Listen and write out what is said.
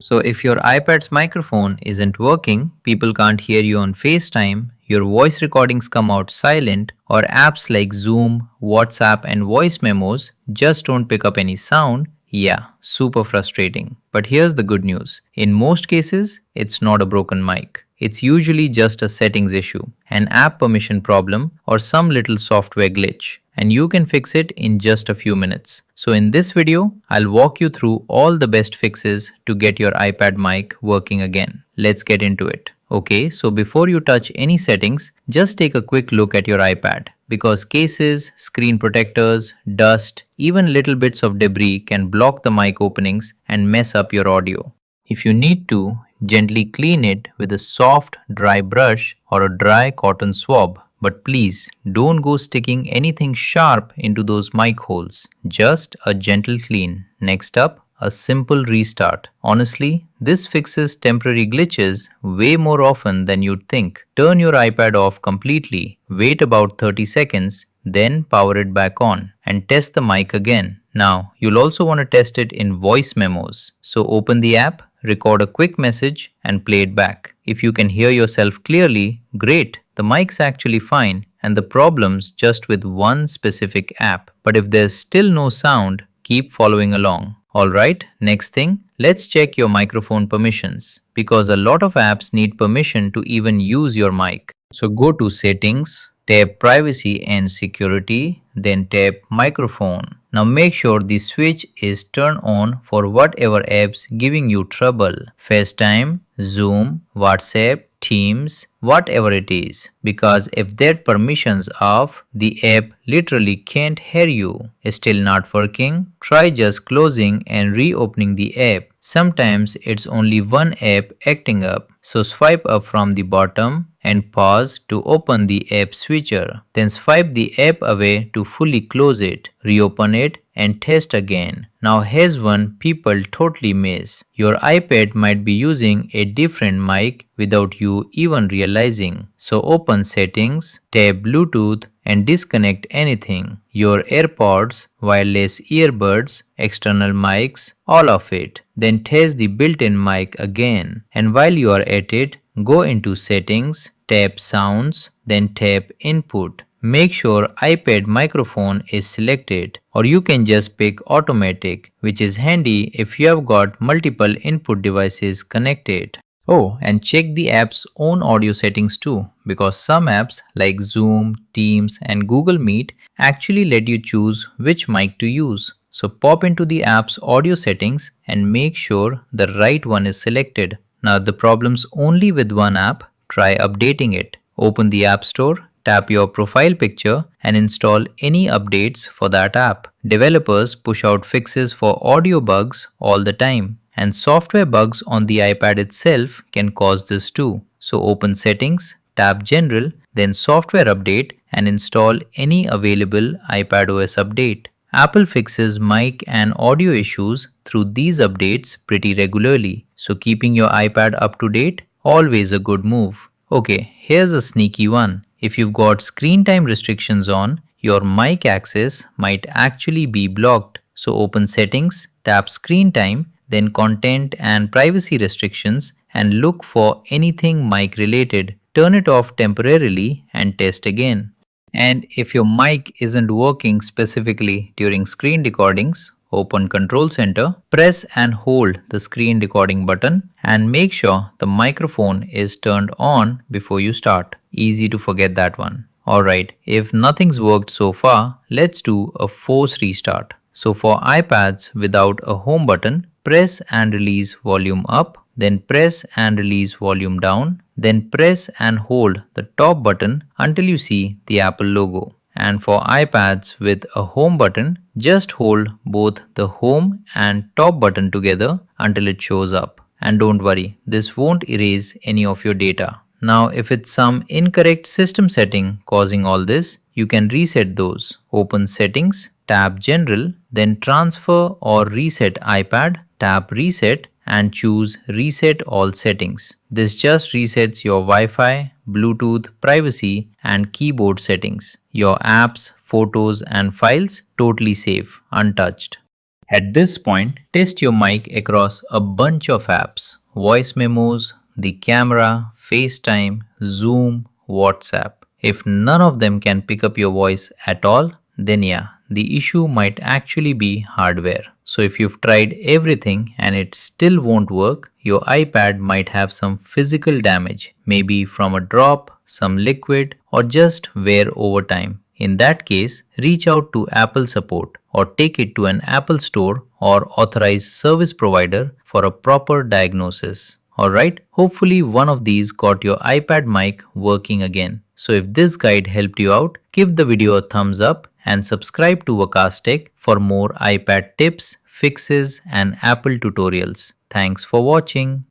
So if your iPad's microphone isn't working, people can't hear you on FaceTime, your voice recordings come out silent, or apps like Zoom, WhatsApp, and voice memos just don't pick up any sound, yeah, super frustrating. But here's the good news. In most cases, it's not a broken mic. It's usually just a settings issue, an app permission problem, or some little software glitch, and you can fix it in just a few minutes. So in this video, I'll walk you through all the best fixes to get your iPad mic working again. Let's get into it. Okay, so before you touch any settings, just take a quick look at your iPad because cases, screen protectors, dust, even little bits of debris can block the mic openings and mess up your audio. If you need to, gently clean it with a soft, dry brush or a dry cotton swab. But please don't go sticking anything sharp into those mic holes. Just a gentle clean. Next up, a simple restart. Honestly, this fixes temporary glitches way more often than you'd think. Turn your iPad off completely, wait about 30 seconds, then power it back on and test the mic again. Now, you'll also want to test it in voice memos. So open the app, record a quick message and play it back. If you can hear yourself clearly, great. The mic's actually fine and the problem's just with one specific app. But if there's still no sound, keep following along. Alright, next thing, let's check your microphone permissions because a lot of apps need permission to even use your mic. So go to settings, tap privacy and security, then tap microphone. Now make sure the switch is turned on for whatever apps giving you trouble. FaceTime, Zoom, WhatsApp, Teams, whatever it is. Because if that permissions off, the app literally can't hear you. Still not working? Try just closing and reopening the app. Sometimes it's only one app acting up. So swipe up from the bottom and pause to open the app switcher. Then swipe the app away to fully close it. Reopen it and test again. Now here's one people totally miss. Your iPad might be using a different mic without you even realizing. So open settings, tap Bluetooth and disconnect anything. Your AirPods, wireless earbuds, external mics, all of it. Then test the built-in mic again. And while you are at it, go into settings, tap sounds, then tap input. Make sure iPad microphone is selected or you can just pick automatic, which is handy if you have got multiple input devices connected. Oh, and check the app's own audio settings too because some apps like Zoom, Teams and Google Meet actually let you choose which mic to use. So pop into the app's audio settings and make sure the right one is selected. Now if the problem's only with one app, try updating it. Open the App Store, tap your profile picture and install any updates for that app. Developers push out fixes for audio bugs all the time and software bugs on the iPad itself can cause this too. So open settings, tap general, then software update and install any available iPadOS update. Apple fixes mic and audio issues through these updates pretty regularly, so keeping your iPad up to date always a good move. Okay, here's a sneaky one. If you've got screen time restrictions on, your mic access might actually be blocked. So open settings, tap screen time, then content and privacy restrictions and look for anything mic related. Turn it off temporarily and test again. And if your mic isn't working specifically during screen recordings, open Control Center, press and hold the screen recording button and make sure the microphone is turned on before you start. Easy to forget that one. Alright, if nothing's worked so far, let's do a force restart. So for iPads without a home button, press and release volume up, then press and release volume down, then press and hold the top button until you see the Apple logo. And for iPads with a home button, just hold both the home and top button together until it shows up. And don't worry, this won't erase any of your data. Now if it's some incorrect system setting causing all this, you can reset those. Open settings, tap general, then transfer or reset iPad, tap reset and choose reset all settings. This just resets your Wi-Fi, Bluetooth, privacy and keyboard settings. Your apps, photos and files totally safe, untouched. At this point, test your mic across a bunch of apps: voice memos, the camera, FaceTime, Zoom, WhatsApp. If none of them can pick up your voice at all, then yeah, the issue might actually be hardware. So if you've tried everything and it still won't work, your iPad might have some physical damage, maybe from a drop, some liquid, or just wear over time. In that case, reach out to Apple support or take it to an Apple store or authorized service provider for a proper diagnosis. Alright, hopefully one of these got your iPad mic working again. So if this guide helped you out, give the video a thumbs up and subscribe to Vakas Tech for more iPad tips, fixes and Apple tutorials. Thanks for watching.